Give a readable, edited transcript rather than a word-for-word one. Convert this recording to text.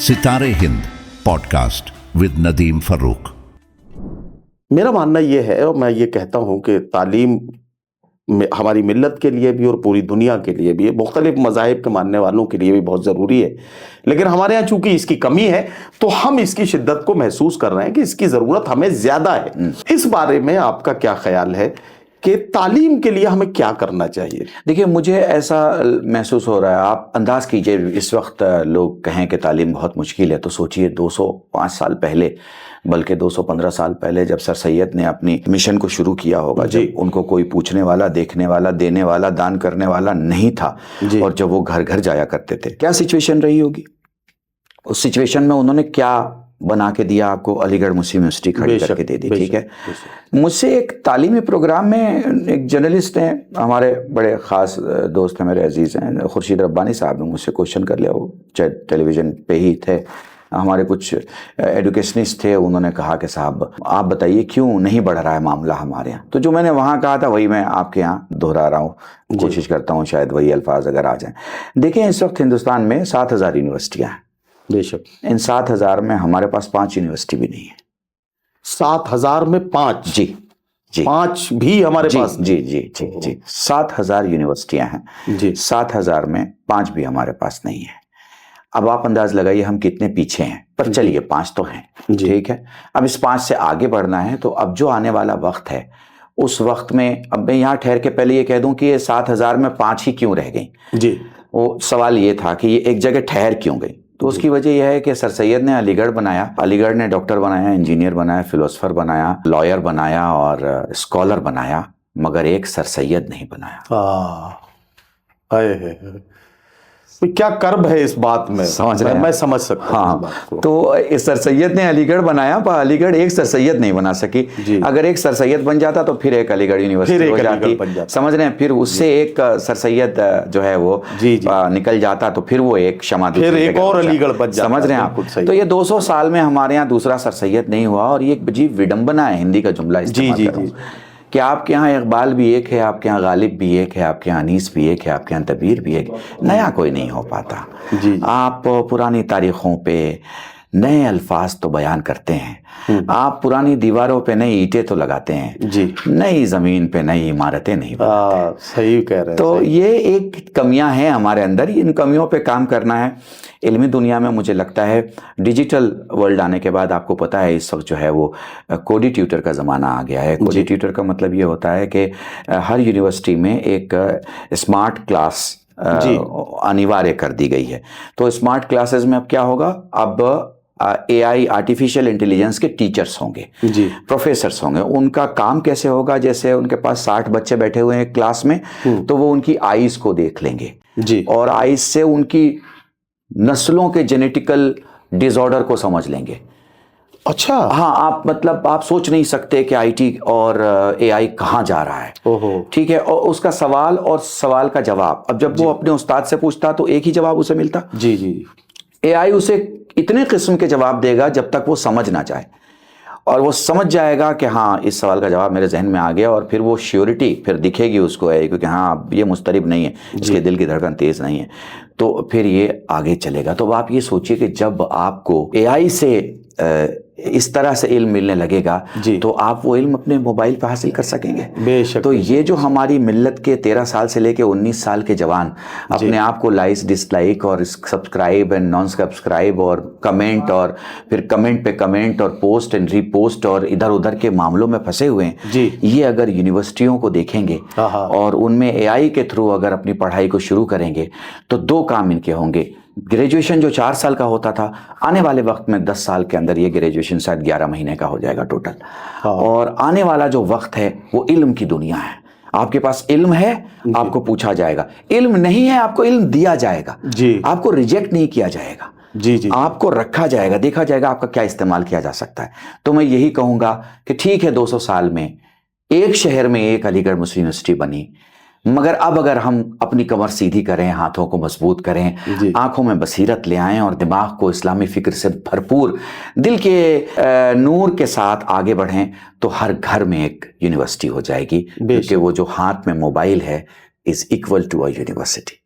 सितारे Hind podcast with Nadeem Farooq. मेरा मानना ये है और मैं ये कहता हूँ कि तालीम हमारी मिल्लत के लिए भी और पूरी दुनिया के लिए भी, मुख्तलिफ मज़ाहिब के मानने वालों के लिए भी बहुत ज़रूरी है। लेकिन हमारे यहाँ चूंकि इसकी कमी है तो हम इसकी शिद्दत को महसूस कर रहे हैं कि इसकी ज़रूरत हमें ज़्यादा है। इस बारे में आपका क्या ख्याल है कि तालीम के लिए हमें क्या करना चाहिए? देखिए, मुझे ऐसा महसूस हो रहा है, आप अंदाज़ कीजिए इस वक्त लोग कहें कि तालीम बहुत मुश्किल है, तो सोचिए 205 साल पहले, बल्कि 215 साल पहले जब सर सैयद ने अपनी मिशन को शुरू किया होगा, जब उनको कोई पूछने वाला, देखने वाला, देने वाला, दान करने वाला नहीं था, और जब वो घर घर जाया करते थे, क्या सिचुएशन रही होगी? उस सिचुएशन में उन्होंने क्या बना के दिया आपको? अलीगढ़ मुस्लिम यूनिवर्सिटी खड़ी करके दे दी। ठीक है, मुझसे एक तालीमी प्रोग्राम में एक जर्नलिस्ट हैं, हमारे बड़े ख़ास दोस्त हैं, मेरे अजीज़ हैं, खुर्शीद रब्बानी साहब ने मुझसे क्वेश्चन कर लिया। वो टेलीविज़न पे ही थे, हमारे कुछ एडुकेशनिस्ट थे। उन्होंने कहा कि साहब आप बताइए क्यों नहीं बढ़ रहा है मामला हमारे यहाँ? तो जो मैंने वहाँ कहा था वही मैं आपके यहाँ दोहरा रहा हूँ, कोशिश करता हूँ शायद वही अल्फाज अगर आ जाएँ। देखिए, इस वक्त हिंदुस्तान में 7,000 यूनिवर्सिटियाँ हैं। बेशक इन 7,000 में हमारे पास 5 यूनिवर्सिटी भी नहीं है। 7,000 में 5? जी, 5 भी हमारे पास? जी 7,000 यूनिवर्सिटियां हैं जी, 7,000 में 5 भी हमारे पास नहीं है। अब आप अंदाज लगाइए हम कितने पीछे हैं, पर चलिए 5 तो हैं। ठीक है, अब इस 5 से आगे बढ़ना है, तो अब जो आने वाला वक्त है उस वक्त में, अब मैं यहाँ ठहर के पहले ये कह दूं कि ये 7,000 में 5 ही क्यों रह गई जी। वो सवाल ये था कि ये एक जगह ठहर क्यों गई? तो उसकी वजह यह है कि सर सैयद ने अलीगढ़ बनाया, अलीगढ़ ने डॉक्टर बनाया, इंजीनियर बनाया, फिलोसफर बनाया, लॉयर बनाया और स्कॉलर बनाया, मगर एक सर सैयद नहीं बनाया। क्या कर्ब है इस बात में, समझ रहे हैं? मैं समझ सकता हूं। हाँ, तो इस सर सैयद ने अलीगढ़ बनाया, पर अलीगढ़ एक सर सैयद नहीं बना सकी। अगर एक सर सैयद बन जाता तो फिर एक अलीगढ़ यूनिवर्सिटी हो जाती, समझ रहे हैं? फिर उससे एक सर सैयद जो है वो निकल जाता, तो फिर वो एक शमा, फिर एक और अलीगढ़ बन जाता। समझ रहे हैं आप? तो ये 200 साल में हमारे यहाँ दूसरा सर सैयद नहीं हुआ, और ये एक अजीब विडंबना है, हिंदी का जुमला इस्तेमाल कर रहा हूं, कि आपके यहाँ इकबाल भी एक है, आपके यहाँ गालिब भी एक है, आपके यहाँ अनीस भी एक है, आपके यहाँ तबीर भी एक, नया कोई नहीं हो पाता। आप पुरानी तारीखों पे नए अल्फाज तो बयान करते हैं, आप पुरानी दीवारों पे नई ईंटें तो लगाते हैं जी, नई जमीन पे नई इमारतें नहीं बनाते। सही कह रहे हैं। तो ये एक कमियां हैं हमारे अंदर, इन कमियों पे काम करना है। इल्मी दुनिया में मुझे लगता है डिजिटल वर्ल्ड आने के बाद, आपको पता है इस वक्त जो है वो कोडी ट्यूटर का ज़माना आ गया है। कोडी ट्यूटर का मतलब ये होता है कि हर यूनिवर्सिटी में एक स्मार्ट क्लास अनिवार्य कर दी गई है। तो स्मार्ट क्लासेस में अब क्या होगा? अब AI आर्टिफिशियल इंटेलिजेंस के टीचर्स होंगे जी, प्रोफेसर्स होंगे। उनका काम कैसे होगा? जैसे उनके पास 60 बच्चे बैठे हुए हैं क्लास में, तो वो उनकी आईज को देख लेंगे जी, और आईज से उनकी नस्लों के जेनेटिकल डिसऑर्डर को समझ लेंगे। अच्छा, हाँ, आप मतलब आप सोच नहीं सकते कि IT और AI कहाँ जा रहा है। ओहो, ठीक है, और उसका सवाल और सवाल का जवाब, अब जब वो अपने उस्ताद से पूछता तो एक ही जवाब उसे मिलता जी। AI उसे इतने किस्म के जवाब देगा जब तक वो समझ ना जाए, और वो समझ जाएगा कि हाँ इस सवाल का जवाब मेरे जहन में आ गया, और फिर वो श्योरिटी फिर दिखेगी उसको है, क्योंकि हाँ ये मुस्तरिब नहीं है, इसके दिल की धड़कन तेज नहीं है, तो फिर ये आगे चलेगा। तो आप ये सोचिए कि जब आपको AI से इस तरह से इल्म मिलने लगेगा तो आप वो इल्म अपने मोबाइल पर हासिल कर सकेंगे। बेशक। तो ये जो हमारी मिल्लत के 13 साल से लेके 19 साल के जवान अपने आप को लाइक, डिसलाइक और सब्सक्राइब एंड नॉन सब्सक्राइब और कमेंट, और फिर कमेंट पे कमेंट और पोस्ट एंड रीपोस्ट और इधर उधर के मामलों में फंसे हुए हैं, ये अगर यूनिवर्सिटियों को देखेंगे और उनमें AI के थ्रू अगर अपनी पढ़ाई को शुरू करेंगे तो 2 काम इनके होंगे। ग्रेजुएशन जो 4 साल का होता था, आने वाले वक्त में 10 साल के अंदर ये ग्रेजुएशन शायद 11 महीने का हो जाएगा टोटल। और आने वाला जो वक्त है वो इल्म की दुनिया है। आपके पास इल्म है, आपको पूछा जाएगा, इल्म नहीं है, आपको इल्म दिया जाएगा जी, आपको रिजेक्ट नहीं किया जाएगा जी, आपको रखा जाएगा, देखा जाएगा आपका क्या इस्तेमाल किया जा सकता है। तो मैं यही कहूंगा कि ठीक है, 200 साल में एक शहर में एक अलीगढ़ मुस्लिम यूनिवर्सिटी बनी, मगर अब अगर हम अपनी कमर सीधी करें, हाथों को मजबूत करें, आंखों में बसीरत ले आएं और दिमाग को इस्लामी फिक्र से भरपूर दिल के नूर के साथ आगे बढ़ें, तो हर घर में एक यूनिवर्सिटी हो जाएगी, क्योंकि वो जो हाथ में मोबाइल है is equal to a university.